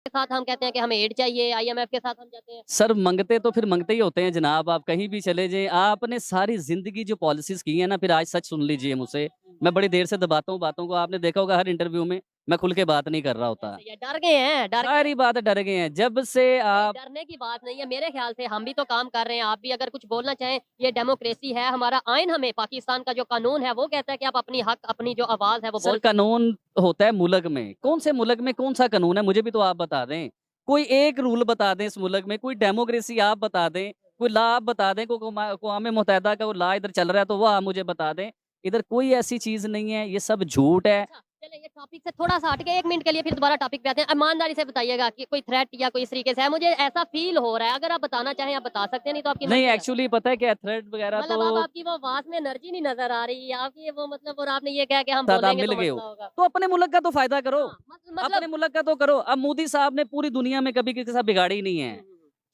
के साथ हम कहते हैं कि हमें एड चाहिए, आईएमएफ के साथ हम जाते हैं। सर मंगते तो फिर मंगते ही होते हैं जनाब, आप कहीं भी चले जाएं। आपने सारी जिंदगी जो पॉलिसीज की है ना, फिर आज सच सुन लीजिए मुझसे। मैं बड़ी देर से दबाता हूँ बातों को, आपने देखा होगा हर इंटरव्यू में मैं खुल के बात नहीं कर रहा होता। सही है, डर गए हैं, डर सारी बात डर गए हैं जब से नहीं, आप। डरने की बात नहीं है मेरे ख्याल से। हम भी तो काम कर रहे हैं, आप भी अगर कुछ बोलना चाहें, ये डेमोक्रेसी है, हमारा आइन हमें पाकिस्तान का जो कानून है वो कहता है कि आप अपनी हक, अपनी जो आवाज है वो सर बोल। कानून होता है मुल्क में, कौन से मुल्क में कौन सा कानून है मुझे भी तो आप बता दें। कोई एक रूल बता दें इस मुल्क में, कोई डेमोक्रेसी आप बता दें, कोई लॉ आप बता दें, कोई अक़वाम मुत्तहिदा का वो लॉ इधर चल रहा है तो वो आप मुझे बता दें। इधर कोई ऐसी चीज नहीं है, ये सब झूठ है। अच्छा, चले ये टॉपिक से थोड़ा सा हट के 1 मिनट के लिए फिर दोबारा टॉपिक पे आते हैं। ईमानदारी से बताइएगा कि कोई थ्रेट या कोई इस तरीके से है, मुझे ऐसा फील हो रहा है। अगर आप बताना चाहें आप बता सकते हैं, नहीं तो आपकी नहीं मर्ज़ी है। एक्चुअली पता है क्या, थ्रेड वगैरह मतलब अब तो आपकी वो आवाज़ में एनर्जी नहीं नज़र आ रही है, आपकी वो मतलब, और आपने ये कहा कि हम साथ आप बोलेंगे मिल तो गए मसला हो होगा। तो अपने मुल्क का तो फायदा करो। हाँ, मतलब अपने मुल्क का तो करो। अब मोदी साहब ने पूरी दुनिया में कभी किसी के साथ बिगाड़ी ही नहीं है।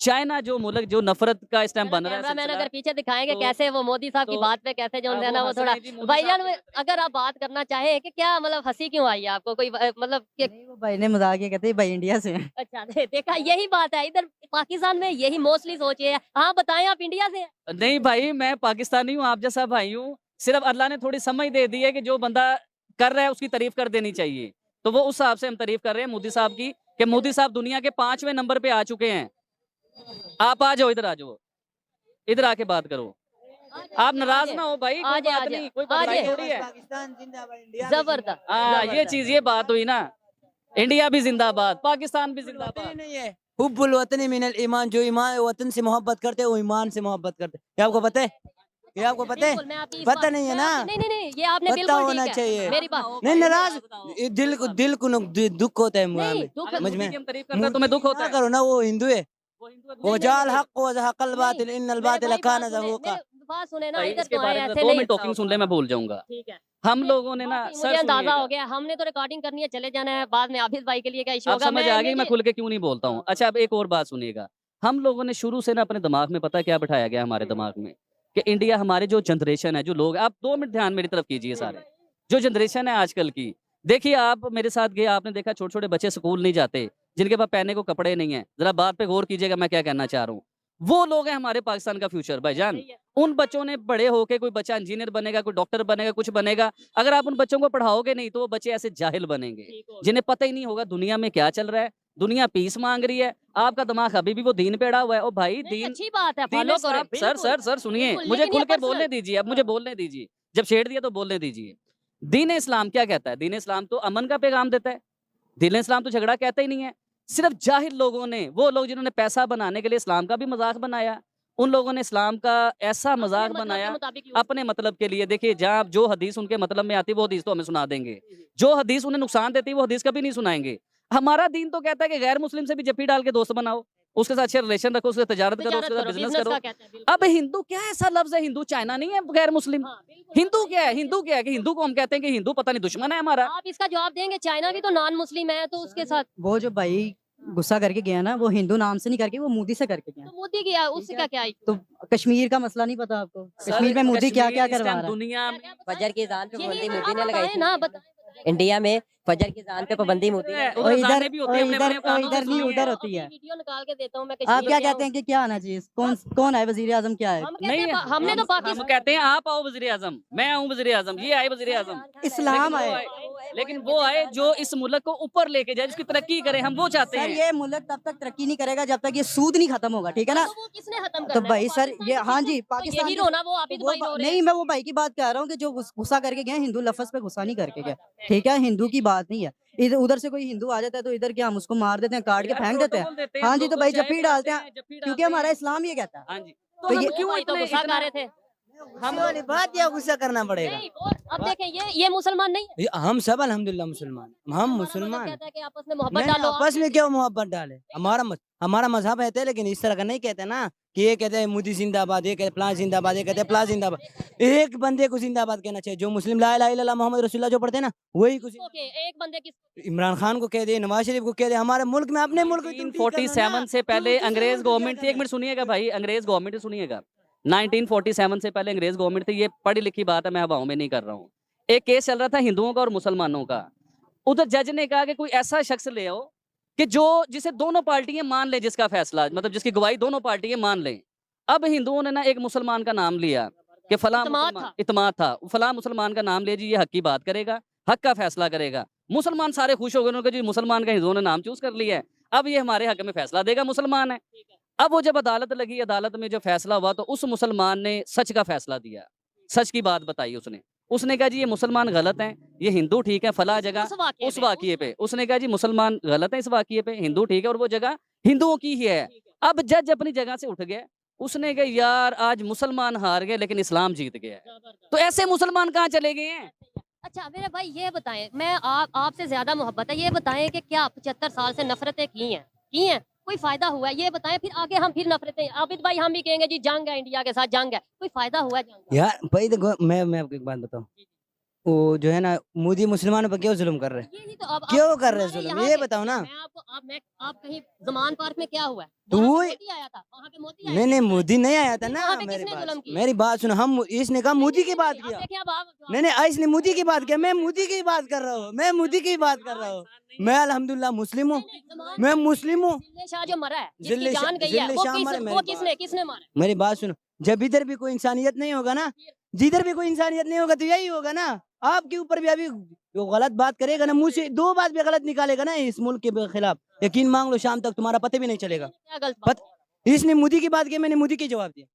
चाइना जो मुल्क जो नफरत का इस टाइम जरा बन रहा है कैमरामैन सिलसिला, अगर पीछे दिखाएँगे तो कैसे वो मोदी साहब की तो बात पे कैसे जो है वो ना वो हंस थोड़ा। रहे हैं जी मोदी साहब भाईजान की नजर अगर से। आप बात करना चाहें कि क्या मतलब हँसी क्यों आई है आपको? कोई मतलब कि नहीं, वो भाई ने मजाक ये कहते हैं भाई इंडिया से हैं। अच्छा देखा यही बात है, इधर पाकिस्तान में यही मोस्टली सोच ये है। हाँ, बताएँ आप इंडिया से हैं? नहीं भाई मैं पाकिस्तानी हूँ, आप जैसा भाई हूँ। सिर्फ अल्लाह ने थोड़ी समझ दे दी है कि जो बंदा कर रहा है उसकी तारीफ कर देनी चाहिए। तो वो उस हिसाब से हम तारीफ कर रहे हैं मोदी साहब की, कि मोदी साहब दुनिया के 5वें नंबर पे आ चुके हैं। आप आ जाओ, इधर आ जाओ, इधर आके बात करो। आप नाराज ना हो भाई, कोई बात नहीं, कोई लड़ाई थोड़ी है। पाकिस्तान जिंदाबाद, इंडिया भी ज़बरदस्त, जिंदाबाद। हाँ ये ज़बरदस्त। चीज, ये बात हुई ना। इंडिया भी जिंदाबाद, पाकिस्तान भी हुब्बुल वतनी जिंदाबाद। नहीं है, हुब्बुल वतनी मिनल ईमान। जो ईमान वतन से मोहब्बत करते हैं वो ईमान से मोहब्बत करते हैं। ये आपको पता है? ये आपको पता है? बिल्कुल, मैं आपकी इस पता बात नहीं है मैं ना? आपकी नहीं, नहीं, नहीं, ये आपने पता बिल्कुल होना ठीक है। चाहिए। मेरी बात नहीं नाराज, ये दिल को दुख होता है मुआ नहीं, में, दुःख अगर समझ मोदी में। की हम तारीफ करते हैं तो मैं दुख होता ना है। करो ना, वो हिंदू है। वो हिंदू है, वो दूसरा जाल नहीं, हक व ज़हक़ल बातिल इन्नल मेरे बातिल भाई कान बात सुने, ज़हूक़ा। मेरे बात सुने ना, भाई इधर इसके तो बारे आए में ऐसे 2 नहीं। मिनट टॉकिंग सुन ले, मैं भूल जाऊंगा। ठीक है। हम नहीं, लोगों ने ना बाकी सर मुझे अंदाजा सुनिएगा, हो गया, हमने तो रिकॉर्डिंग करनी है, चले जाना है, बाद में आबिद भाई के लिए क्या इश्यू आप होगा। समझ आ गई मैं खुल के क्यों नहीं बोलता हूँ। अच्छा अब एक और बात सुनिएगा, हम लोगों ने शुरू से ना अपने दिमाग में पता है क्या बिठाया गया हमारे दिमाग में, कि इंडिया हमारे जो जनरेशन है, जो लोग, आप 2 मिनट ध्यान मेरी तरफ कीजिए सारे। जो जनरेशन है आजकल की, देखिए आप मेरे साथ गए, आपने देखा छोटे छोटे बच्चे स्कूल नहीं जाते, जिनके पास पहनने को कपड़े नहीं है। जरा बात पे गौर कीजिएगा मैं क्या कहना चाह रहा हूँ। वो लोग हैं हमारे पाकिस्तान का फ्यूचर भाईजान। उन बच्चों ने बड़े होके, कोई बच्चा इंजीनियर बनेगा, कोई डॉक्टर बनेगा, कुछ बनेगा। अगर आप उन बच्चों को पढ़ाओगे नहीं तो वो बच्चे ऐसे जाहिल बनेंगे, जिन्हें पता ही नहीं होगा दुनिया में क्या चल रहा है। दुनिया पीस मांग रही है, आपका दिमाग अभी भी वो दीन पे अड़ा हुआ है। ओ भाई नहीं, दीन, अच्छी बात है, दीन फॉलो करो। इस्लाम। सर बिल्कुल, सर सर सुनिए, बिल्कुल, मुझे लेकिन खुल ये के बोलने पर्सनल। दीजिए, अब मुझे बोलने दीजिए। जब छेड़ दिया तो बोलने दीजिए। दीन इस्लाम क्या कहता है? दीन इस्लाम तो अमन का पैगाम देता है। दीन इस्लाम तो झगड़ा कहता ही नहीं है। सिर्फ जाहिल लोगों ने, वो लोग जिन्होंने पैसा बनाने के लिए इस्लाम का भी मजाक बनाया, उन लोगों ने इस्लाम का ऐसा अपने मजाक मतलब के बनाया मुताबिक यूज अपने मतलब के लिए। देखिए जहाँ जो हदीस उनके मतलब में आती है वो हदीस तो हमें सुना देंगे, जो हदीस उन्हें नुकसान देती है वो हदीस कभी नहीं सुनाएंगे। हमारा दीन तो कहता है कि गैर मुस्लिम से भी जप्पी डाल के दोस्त बनाओ, उसके साथ अच्छे रिलेशन रखो, उससे तजारत करो, उसके साथ बिजनेस बिज़नेस करो। का कहते हैं, बिल्कुल। अब हिंदू क्या ऐसा लफ्ज है? हिंदू चाइना नहीं है गैर मुस्लिम। हाँ, बिल्कुल, हिंदू हाँ, क्या है? ये हिंदू क्या है कि हिंदू को हम कहते हैं कि हिंदू पता नहीं दुश्मन है हमारा। आप इसका जवाब देंगे, चाइना भी तो नॉन मुस्लिम है, तो उसके साथ वो जो भाई गुस्सा करके गया ना, वो हिंदू नाम से नहीं करके वो मोदी से करके गया। तो मोदी की उसका क्या तो कश्मीर का मसला नहीं पता आपको? सर, कश्मीर में मोदी क्या क्या कश्मीर इस करवा टाइम रहा है? दुनिया में फजर की अजान पे यही पाबंदी आप मोदी ने लगाई बताएं थी। ना, बताएं। इंडिया में फजर की अजान पे पाबंदी मोदी ने उधर और लगाई। इधर अजानें भी होती है, और अपने इधर अपने और कानून से इधर नहीं, सुनिए। उधर होती है। वीडियो निकाल के देता हूं मैं, आप कश्मीर क्या गया कहते हैं कि क्या आना चाहिए? कौन है वजीर आजम, क्या है? हम कहते नहीं, हैं हमने तो हम पाकिस्तान कहते हैं आप आओ वजीर आजम, मैं आऊँ वजीर आजम, ये आए वजीर आजम। इस्लाम आए। लेकिन वो आए जो इस मुल्क को ऊपर लेके जाए, जिसकी तरक्की करे, हम वो चाहते सर हैं। ये मुल्क तब तक तरक्की नहीं करेगा जब तक ये सूद नहीं खत्म होगा, ठीक है ना? तो वो किसने खत्म तो करना है? भाई वो सर पाकिस्तान ये, के हाँ किसने? जी, तो पाकिस्तान यही के रोना, वो आबिद भाई रो रहे नहीं, हैं। मैं वो भाई की बात कह रहा हूँ कि जो गुस्सा करके गया, हिंदू लफ्ज पे गुस्सा नहीं करके गया, ठीक है? हिंदू की बात नहीं है। इधर उधर से कोई हिंदू आ जाता है तो इधर क्या हम उसको मार देते हैं, काट के यार, फेंक देते प्रोटोकॉल हैं? देते हैं हाँ हम जी, लोग, तो भाई चाय जप्पी पिलाते डालते हैं, हैं, जप्पी क्योंकि डालते हमारा हैं। इस्लाम ये कहता है। हाँ जी, तो तो ये हम क्यों भाई तो इतने गुस्सा कर रहे थे। हम वाली बात या गुस्सा करना पड़ेगा? नहीं, और अब देखें ये मुसलमान नहीं है। हम सब अल्हम्दुलिल्लाह मुसलमान, हम हमारा मजहब मुसलमान। कहता है कि आपस में मोहब्बत नहीं, डालो। आपस में क्यों मोहब्बत डाले? हमारा मजहब है, लेकिन इस तरह का नहीं कहते ना कि ये कहते हैं मोदी जिंदाबाद, ये कहते प्लान जिंदाबाद, ये कहते प्लान जिंदाबाद। एक बंदे को जिंदाबाद कहना चाहिए, जो मुस्लिम ला इलाहा इल्लल्लाह मोहम्मद रसूलुल्लाह जो पढ़ते हैं ना, वही कुछ। ओके, एक बंदे की इमरान खान को कह दे, नवाज शरीफ को कह दे, हमारे मुल्क में अपने मुल्क को तुम ठीक कर लो ना। 1947 से पहले दूसरे अंग्रेज मुल्क को क्या गवर्नमेंट थी। एक करना? मिनट सुनिएगा भाई, अंग्रेज गवर्नमेंट सुनिएगा। 1947 से पहले अंग्रेज गवर्नमेंट थी, ये पढ़ी लिखी बात है, मैं हवाओं में नहीं कर रहा हूँ। एक केस चल रहा था हिंदुओं का और मुसलमानों का। उधर जज ने कहा कि कोई ऐसा शख्स ले आओ कि जो जिसे दोनों पार्टियां मान ले, जिसका फैसला मतलब जिसकी गवाही दोनों पार्टियां मान लें। अब हिंदुओं ने ना एक मुसलमान का नाम लिया कि फला इत्माद मुसलमान, था। इत्माद था, फला मुसलमान का नाम लिया जी, ये हक की बात करेगा, हक का फैसला करेगा। मुसलमान सारे खुश हो गए, उन्होंने कहा जी मुसलमान का हिंदुओं ने नाम चूज कर लिया है, अब ये हमारे हक में फैसला देगा, मुसलमान है। अब वो जब अदालत लगी, अदालत में जो फैसला हुआ तो उस मुसलमान ने सच का फैसला दिया, सच की बात बताई उसने कहा जी ये मुसलमान गलत हैं, ये हिंदू ठीक है, फला जगह उस वाक़ये पे उसने कहा जी मुसलमान गलत है, इस वाक़ये पे हिंदू ठीक है और वो जगह हिंदुओं की ही है। अब जज अपनी जगह से उठ गया, उसने कहा यार आज मुसलमान हार गए लेकिन इस्लाम जीत गया है। तो ऐसे मुसलमान कहाँ चले गए हैं? अच्छा मेरे भाई ये बताएं, मैं आपसे ज्यादा मोहब्बत है, ये बताएं कि क्या 75 साल से नफरतें की हैं कोई फायदा हुआ है? ये बताएं, फिर आगे हम फिर नफरतें, आबिद भाई हम भी कहेंगे जी जंग है, इंडिया के साथ जंग है, कोई फायदा हुआ है जंग का? यार भाई देखो, मैं आपको एक बात बताऊं, वो जो है ना मोदी मुसलमानों पर क्यों जुल्म कर रहे हैं? यही तो अब क्यों कर रहे हैं हमारे जुल्म, यहाँ ये के- बताओ ना। मैं आपको आप कहीं जमान पार्क में क्या हुआ है? तो वहाँ पे वो- मोदी आया था, वहाँ पे मोदी आया नहीं था। नहीं मोदी नहीं आया था ना, वहाँ पे मेरी किसने जुल्म बात किया? मेरी बात सुनो, हम इसने कहा मोदी की बात अब किया। देखिए अब आप नहीं नहीं इसने मोदी की बात किया, मैं मोदी की बात कर रहा हूँ, मैं मोदी की बात कर रहा हूँ। मैं अल्हम्दुलिल्लाह मुस्लिम हूँ, मैं मुस्लिम हूँ। जिल्ले शाह जो मरा है, जिल्ले जिसकी शाह- जान गई है, जिल्ले वो शाह मरे, मेरी वो बात- किसने मारा? मेरी बात सुनो, जब इधर भी कोई इंसानियत नहीं होगा ना, जिधर भी कोई इंसानियत नहीं होगा तो यही होगा ना। आपके ऊपर भी अभी जो गलत बात करेगा ना, मुंह से 2 बात भी गलत निकालेगा ना इस मुल्क के खिलाफ, यकीन मांग लो शाम तक तुम्हारा पता भी नहीं चलेगा। क्या गलत बात? इसने मोदी की बात की, मैंने मोदी की जवाब दिया।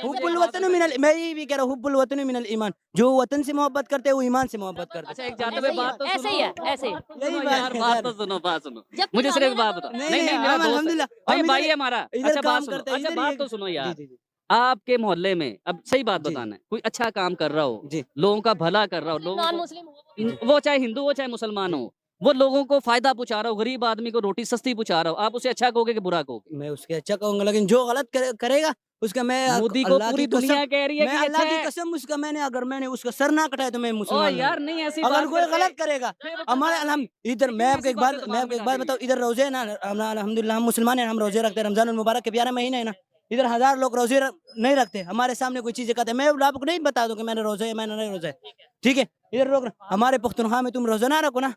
हुब्बुल वतन मिनल, मैं ये भी कह रहा हूँ, हुब्बुल वतन मिनल ईमान, जो वतन से मोहब्बत करते हैं वो ईमान से मोहब्बत करते अच्छा हैं। एक जाते हुए बात तो सुनो। ऐसे ही है, ऐसे ही। यही सुनो बात यार, है बात सर। तो सुनो, बात सुनो। जब मुझे फिर सिर्फ आगे बात ना बताओ। तो- नहीं नहीं हम मेरा दोस्त है। अल्हम्दुलिल्लाह, भाई हम भाई इधर- है हमारा। इधर अच्छा बात काम सुनो, करते हैं, अच्छा इधर बात ये- तो सुनो यार। जी, जी, आपके मोहल्ले में अब सही बात जी। बताना है, कोई अच्छा काम कर रहा हो, जी। लोगों का भला कर रहा हो, नॉन लोगों मुस्लिम हो, को वो चाहे हिंदू हो चाहे मुसलमान हो, वो लोगों को फायदा पहुंचा रहा हो, गरीब आदमी को रोटी सस्ती पहुंचा रहा हो, आप उसे अच्छा कहोगे कि बुरा कहोगे? मैं उसके अच्छा कहूंगा, लेकिन जो गलत करेगा उसका मैं मोदी को अल्लाह पूरी की कसम- दुनिया कह रही है मैं कि अल्लाह अच्छा की है। कसम उसका मैंने उसका सर ना कटाया तो मैं ओ मुसलमान नहीं यार हूँ। नहीं ऐसी अगर बात कोई करते। गलत करेगा हमारे अलहम इधर, मैं आपको एक बात बताऊं, इधर रोजे है ना, अल्हम्दुलिल्लाह हम मुसलमान हैं, हम रोजे रखते हैं, रमजान मुबारक के प्यारा महीना है ना, इधर 1000 लोग रोजे नहीं रखते, हमारे सामने कोई चीजें कहते हैं, मैं आपको नहीं बता दूं कि मैंने रोजे है, मैंने नहीं रोजा है, ठीक है। इधर लोग हमारे पुख्तनख्वा में तुम रोजा ना रखो ना,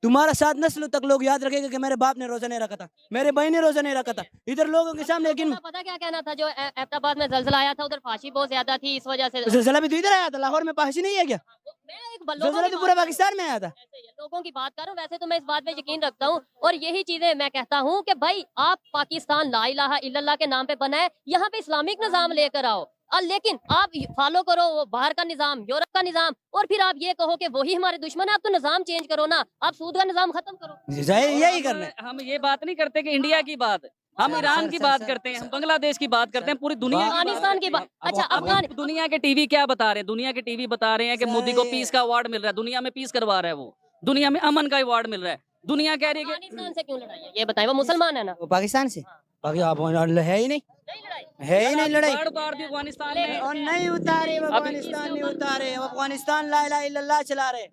तुम्हारा 7 नस्ल तक लोग याद रखेगा कि मेरे बाप ने रोजा नहीं रखा था, मेरे भाई ने रोजा नहीं रखा था, इधर लोगों के सामने। लेकिन पता क्या कहना था, जो एबटाबाद में जलजला आया था, उधर फांसी बहुत ज्यादा थी, इस वजह से ज़लज़ला भी तो इधर आया था, लाहौर में फांसी नहीं है क्या? मैं एक लोगों ज़लज़ला की तो बात पूरा कर रहा हूँ। पाकिस्तान में आया था। ऐसे ही है, लोगों की बात कर रहा हूँ, वैसे तो मैं इस बात पे यकीन रखता हूँ, और यही चीजें मैं कहता हूँ कि भाई आप पाकिस्तान ला इलाहा इल्लल्लाह के नाम पे बनाए, यहाँ पे इस्लामिक निजाम लेकर आओ, और लेकिन आप फॉलो करो वो बाहर का निजाम, यूरोप का निजाम, और फिर आप ये कहो कि वही हमारे दुश्मन है, आप तो निजाम चेंज करो ना, आप सूद का निजाम खत्म करो। जाहिर यही करना है। हम ये बात नहीं करते कि इंडिया की बात, हम सर, ईरान सर, की सर, बात सर, करते हैं, हम सर, बांग्लादेश की बात करते हैं, पूरी दुनिया की बात अफगानिस्तान की बात। अब- अच्छा अब- अफगान दुनिया के टीवी क्या बता रहे हैं? दुनिया के टीवी बता रहे हैं कि सर, मोदी को ये- पीस का अवार्ड मिल रहा है, दुनिया में पीस करवा रहा है, वो दुनिया में अमन का अवार्ड मिल रहा है। दुनिया कह रही है कि अफगानिस्तान से क्यों लड़ाई है, ये बताएं, वो मुसलमान है ना? वो पाकिस्तान से बाकी आप है ही नहीं, नहीं लड़ाई। है ही नहीं लड़ाई। बाढ़ उतार दी अफगानिस्तान में। और नहीं उतारे अफगानिस्तान, नहीं उतारे अफगानिस्तान, ला इलाहा इल्लल्लाह चला रहे,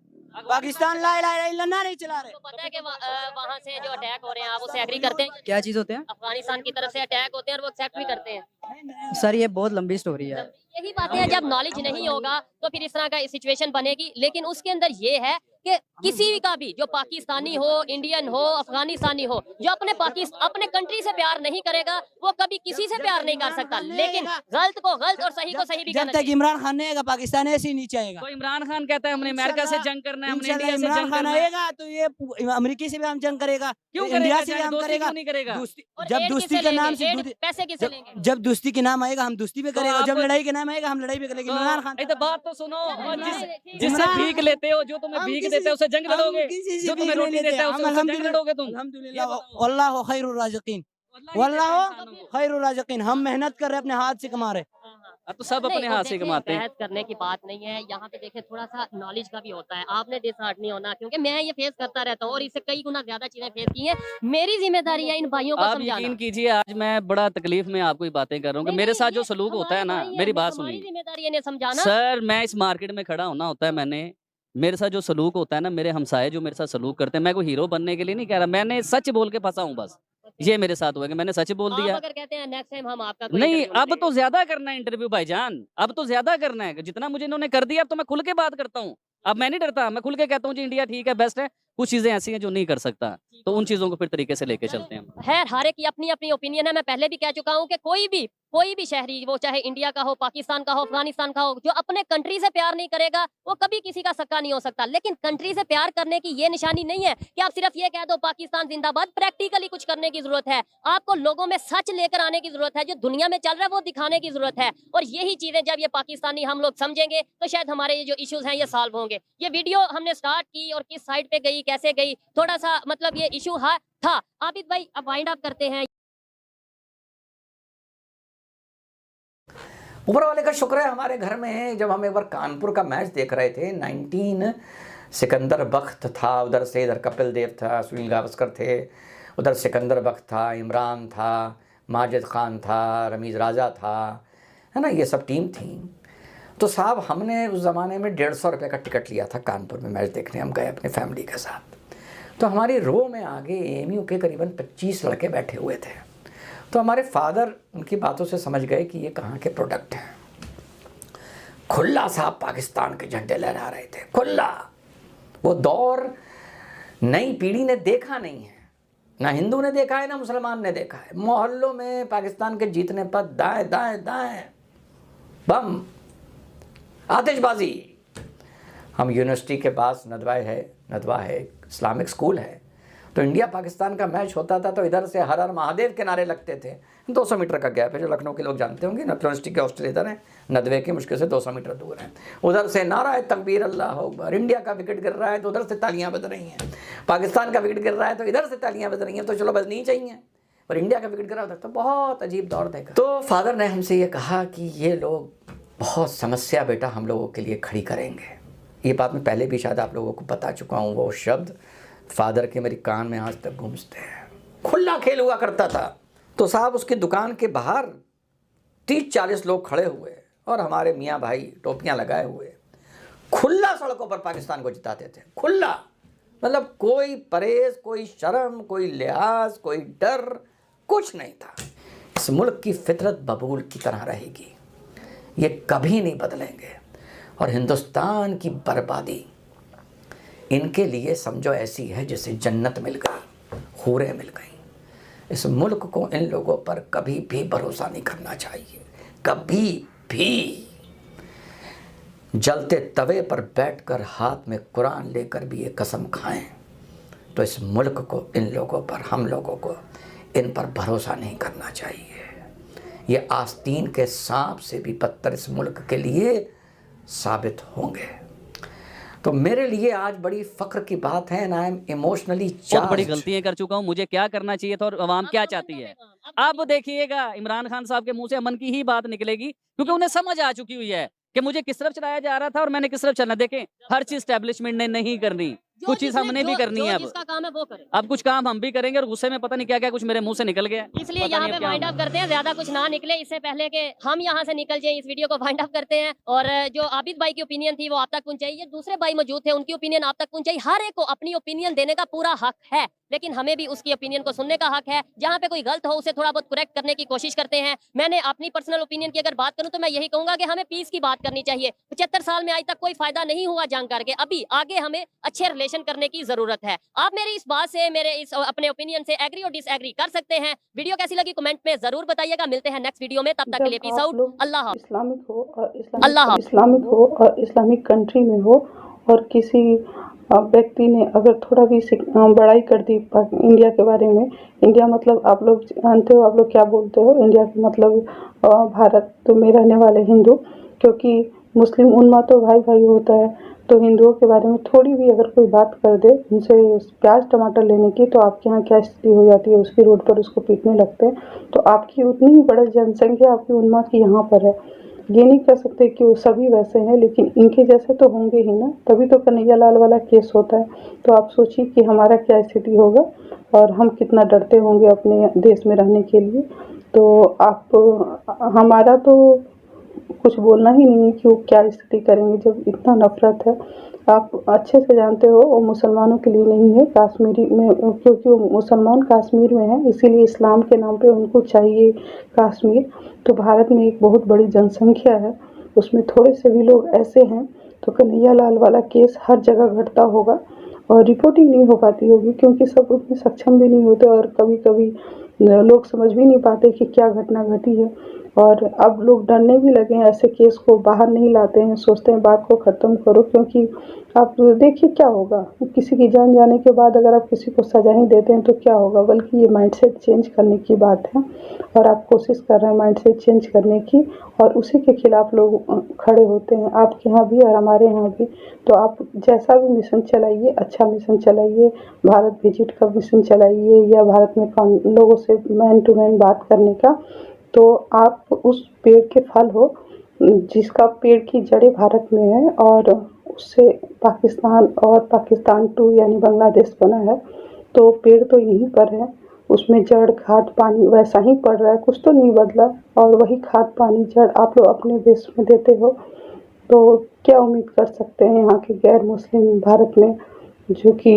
पाकिस्तान ला इलाहा इल्लल्लाह नहीं चला रहे। तो पता है कि वहाँ से जो अटैक हो रहे हैं, आप उसे एग्री करते हैं? क्या चीज होते हैं अफगानिस्तान की तरफ से अटैक होते हैं और वो एक्सेप्ट भी करते हैं। सर? ये बहुत लंबी स्टोरी है। यही बातें हैं, जब नॉलेज नहीं होगा तो फिर इस तरह का सिचुएशन बनेगी, लेकिन उसके अंदर ये है कि किसी का भी जो पाकिस्तानी हो, इंडियन हो, अफगानिस्तानी हो, जो अपने कंट्री से प्यार नहीं करेगा, वो कभी किसी से प्यार नहीं कर सकता, लेकिन गलत को गलत और सही को सही भी जब कहना तक चाहिए। इमरान खान नहीं आएगा पाकिस्तान ऐसे ही नीचे आएगा। तो इमरान खान कहता है हमने अमेरिका से जंग करना है, हमने इंशाल्लाह इंडिया से इमरान जंग खान करना है। आएगा तो ये अमेरिकी से भी हम जंग करेगा, क्यों इंडिया करेगा से भी जंग? हम दोस्ती करेगा। क्यों नहीं करेगा? और जब एड दोस्ती किससे के नाम लेंगे? से एड पैसे किससे लेंगे? जब दोस्ती के नाम आएगा हम दोस्ती पे करेगा, आप- जब लड़ाई के नाम आएगा हम लड़ाई पे करेंगे। इमरान खान तो बात तो सुनो, और जिससे इमरान- भीख लेते हो, जो तुम्हें हम भीख किसी देते हो उसे जंग हम लड़ोगे, किसी से जो भीख तुम्हें नहीं रोटी लेते, देता है हम उसे जंग लड़ोगे तुम। अल्हम्दुलिल्लाह वल्लाहु खैरुर राज़िकीन, वल्लाहु खैरुर राज़िकीन। हम मेहनत कर रहे हैं, अपने हाथ से कमा रहे हैं। अब तो सब अपने नहीं, हाथ और से देखिए, कमाते हैं। बहस करने की बात नहीं है यहाँ पे। देखिए थोड़ा सा नॉलेज का भी होता है, आपने डिसहार्ट नहीं होना, क्योंकि मैं ये फेस करता रहता हूँ और इससे कई गुना ज्यादा चीजें फेस की हैं। मेरी जिम्मेदारी है इन भाइयों को आप समझाना। यकीन कीजिए आज मैं बड़ा तकलीफ में आपको ये बातें कर रहा हूँ कि नहीं, मेरे नहीं, साथ जो ये सलूक होता है ना, हमारे भाई मेरी हैं, बात हमारी सुनिए जिम्मेदारी है इन्हें समझाना। सर, मैं इस मार्केट में खड़ा होना होता है, मैंने मेरे साथ जो सलूक होता है ना, मेरे हमसाए जो मेरे साथ सलूक करते हैं, मैं कोई हीरो बनने के लिए नहीं कह रहा, मैंने सच बोल के फंसा हूँ बस। ये मेरे साथ हुआ कि मैंने सच बोल आप दिया। अगर कहते हैं नेक्स्ट टाइम हम आपका कोई नहीं, interview अब लेंगे। तो ज्यादा करना है इंटरव्यू भाईजान, अब तो ज्यादा करना है। जितना मुझे इन्होंने कर दिया अब तो मैं खुल के बात करता हूँ। अब मैं नहीं डरता, मैं खुल के कहता हूँ जी इंडिया ठीक है, बेस्ट है, कुछ चीजें ऐसी हैं जो नहीं कर सकता, तो उन चीजों को फिर तरीके से लेके चलते हैं हम। खैर हर एक की अपनी अपनी ओपिनियन है। मैं पहले भी कह चुका हूँ कि कोई भी शहरी, वो चाहे इंडिया का हो, पाकिस्तान का हो, अफगानिस्तान का हो, जो अपने कंट्री से प्यार नहीं करेगा वो कभी किसी का सक्का नहीं हो सकता। लेकिन कंट्री से प्यार करने की ये निशानी नहीं है कि आप सिर्फ ये कह दो पाकिस्तान जिंदाबाद। प्रैक्टिकली कुछ करने की जरूरत है। आपको लोगों में सच लेकर आने की जरूरत है। जो दुनिया में चल रहा है वो दिखाने की जरूरत है। और यही चीजें जब ये पाकिस्तानी हम लोग समझेंगे तो शायद हमारे ये जो इश्यूज हैं ये सॉल्व होंगे। ये वीडियो हमने स्टार्ट की और किस साइड पे गई, कैसे गई, थोड़ा सा मतलब ये इशू था। आबिद भाई अब वाइंड अप करते हैं। ऊपर वाले का शुक्र है हमारे घर में जब हम एक बार कानपुर का मैच देख रहे थे, 19 सिकंदर बख्त था उधर से, इधर कपिल देव था, सुनील गावस्कर थे, उधर सिकंदर बख्त था, इमरान था, माजिद खान था, रमीज़ राजा था, है ना, ये सब टीम थी। तो साहब हमने उस ज़माने में 150 रुपये का टिकट लिया था कानपुर में मैच देखने। हम गए अपने फैमिली के साथ। तो हमारी रो में आगे एएमयू के करीबन 25 लड़के बैठे हुए थे। तो हमारे फादर उनकी बातों से समझ गए कि ये कहाँ के प्रोडक्ट हैं। खुल्ला साहब पाकिस्तान के झंडे लहरा रहे थे, खुल्ला। वो दौर नई पीढ़ी ने देखा नहीं है, ना हिंदू ने देखा है ना मुसलमान ने देखा है। मोहल्लों में पाकिस्तान के जीतने पर दाएं दाएं दाएं बम, आतिशबाजी। हम यूनिवर्सिटी के पास नदवा है इस्लामिक स्कूल है। तो इंडिया पाकिस्तान का मैच होता था तो इधर से हर हर महादेव के नारे लगते थे। 200 मीटर का गैप है, जो लखनऊ के लोग जानते होंगे। यूनिवर्सिटी के हॉस्टल इधर है, नदवे की मुश्किल से 200 मीटर दूर है। उधर से नारा तकबीर अल्लाह अकबर। इंडिया का विकेट गिर रहा है तो उधर से तालियां बज रही हैं, पाकिस्तान का विकेट गिर रहा है तो इधर से तालियां बज रही हैं। तो चलो बजनी ही चाहिए, पर इंडिया का विकेट गिरा उधर। तो बहुत अजीब दौर देखा। तो फादर ने हमसे ये कहा कि ये लोग बहुत समस्या बेटा हम लोगों के लिए खड़ी करेंगे। ये बात मैं पहले भी शायद आप लोगों को बता चुका हूँ। वो शब्द फादर के मेरे कान में आज तक गूंजते हैं। खुला खेल हुआ करता था। तो साहब उसकी दुकान के बाहर 30-40 लोग खड़े हुए और हमारे मियाँ भाई टोपियाँ लगाए हुए खुला सड़कों पर पाकिस्तान को जिताते थे। खुला मतलब कोई परहेज, कोई शर्म, कोई लिहाज, कोई डर, कुछ नहीं था। इस मुल्क की फितरत बबूल की तरह रहेगी, ये कभी नहीं बदलेंगे। और हिंदुस्तान की बर्बादी इनके लिए समझो ऐसी है जैसे जन्नत मिल गई, हूरें मिल गई। इस मुल्क को इन लोगों पर कभी भी भरोसा नहीं करना चाहिए, कभी भी। जलते तवे पर बैठकर हाथ में कुरान लेकर भी ये कसम खाएं तो इस मुल्क को, इन लोगों पर, हम लोगों को इन पर भरोसा नहीं करना चाहिए। ये आस्तीन के सांप से भी बदतर इस मुल्क के लिए साबित होंगे। तो मेरे लिए आज बड़ी फख्र की बात है ना, आई एम इमोशनली बहुत बड़ी गलतियां कर चुका हूं। मुझे क्या करना चाहिए था और अवाम क्या चाहती है। अब देखिएगा इमरान खान साहब के मुंह से अमन की ही बात निकलेगी, क्योंकि उन्हें समझ आ चुकी हुई है कि मुझे किस तरफ चलाया जा रहा था और मैंने किस तरफ चलना। देखें, हर चीज एस्टेब्लिशमेंट ने नहीं करनी, कुछ चीज हमने भी करनी है। जिसका काम है वो करे। अब कुछ काम हम भी करेंगे और गुस्से में पता नहीं क्या क्या कुछ मेरे मुंह से निकल गया। इसलिए यहाँ पे वाइंड अप करते हैं, ज्यादा कुछ ना निकले इससे पहले कि हम यहाँ से निकल जाए। इस वीडियो को वाइंड अप करते हैं। और जो आबिद भाई की ओपिनियन थी वो आप तक पहुंचाई, दूसरे भाई मौजूद थे उनकी ओपिनियन आप तक पहुंचाई। हर एक को अपनी ओपिनियन देने का पूरा हक है, लेकिन हमें भी उसकी ओपिनियन को सुनने का हक है। जहाँ पे कोई गलत हो उसे थोड़ा बहुत करेक्ट करने की कोशिश करते हैं। मैंने अपनी पर्सनल ओपिनियन की अगर बात करूं तो मैं यही कहूंगा कि हमें पीस की बात करनी चाहिए। 75 साल में आज तक कोई फायदा नहीं हुआ जंग करके, अभी आगे हमें अच्छे रिलेशन करने की जरूरत है। आप मेरी इस बात से, मेरे इस अपने ओपिनियन से एग्री और डिसएग्री कर सकते हैं। वीडियो कैसी लगी कमेंट में जरूर बताइएगा। मिलते हैं नेक्स्ट वीडियो में, तब तक के लिए पीस आउट। अल्लाह इस्लामिक हो और अल्लाह इस्लामिक हो और इस्लामिक कंट्री में हो और किसी व्यक्ति ने अगर थोड़ा भी बड़ाई कर दी इंडिया के बारे में। इंडिया मतलब आप लोग जानते हो, आप लोग क्या बोलते हो, इंडिया का मतलब भारत में रहने वाले हिंदू, क्योंकि मुस्लिम उन्मा तो भाई भाई होता है। तो हिंदुओं के बारे में थोड़ी भी अगर कोई बात कर दे, उनसे प्याज टमाटर लेने की, तो आपके यहाँ क्या स्थिति हो जाती है, उसकी रोड पर उसको पीटने लगते हैं। तो आपकी उतनी ही बड़ी जनसंख्या आपकी उन्मा की यहाँ पर है। ये नहीं कह सकते कि वो सभी वैसे हैं, लेकिन इनके जैसे तो होंगे ही ना, तभी तो कन्हैया लाल वाला केस होता है। तो आप सोचिए कि हमारा क्या स्थिति होगा और हम कितना डरते होंगे अपने देश में रहने के लिए। तो आप हमारा तो कुछ बोलना ही नहीं है कि वो क्या स्थिति करेंगे जब इतना नफरत है। आप अच्छे से जानते हो वो मुसलमानों के लिए नहीं है, कश्मीरी में, क्योंकि वो मुसलमान कश्मीर में हैं, इसीलिए इस्लाम के नाम पे उनको चाहिए कश्मीर। तो भारत में एक बहुत बड़ी जनसंख्या है, उसमें थोड़े से भी लोग ऐसे हैं तो कन्हैया लाल वाला केस हर जगह घटता होगा। और रिपोर्टिंग नहीं हो पाती होगी, क्योंकि सब उतने सक्षम भी नहीं होते और कभी कभी लोग समझ भी नहीं पाते कि क्या घटना घटी है। और अब लोग डरने भी लगे हैं, ऐसे केस को बाहर नहीं लाते हैं, सोचते हैं बात को ख़त्म करो, क्योंकि आप देखिए क्या होगा, किसी की जान जाने के बाद अगर आप किसी को सज़ा ही देते हैं तो क्या होगा। बल्कि ये माइंडसेट चेंज करने की बात है और आप कोशिश कर रहे हैं माइंडसेट चेंज करने की, और उसी के खिलाफ लोग खड़े होते हैं, आपके यहाँ भी और हमारे यहाँ भी। तो आप जैसा भी मिशन चलाइए, अच्छा मिशन चलाइए, भारत विजिट का मिशन चलाइए या भारत में लोगों से मैन टू मैन बात करने का, तो आप उस पेड़ के फल हो जिसका पेड़ की जड़ें भारत में है, और उससे पाकिस्तान और पाकिस्तान 2 यानी बांग्लादेश बना है। तो पेड़ तो यहीं पर है, उसमें जड़ खाद पानी वैसा ही पड़ रहा है, कुछ तो नहीं बदला, और वही खाद पानी जड़ आप लोग अपने देश में देते हो। तो क्या उम्मीद कर सकते हैं यहाँ के गैर मुस्लिम भारत में, जो कि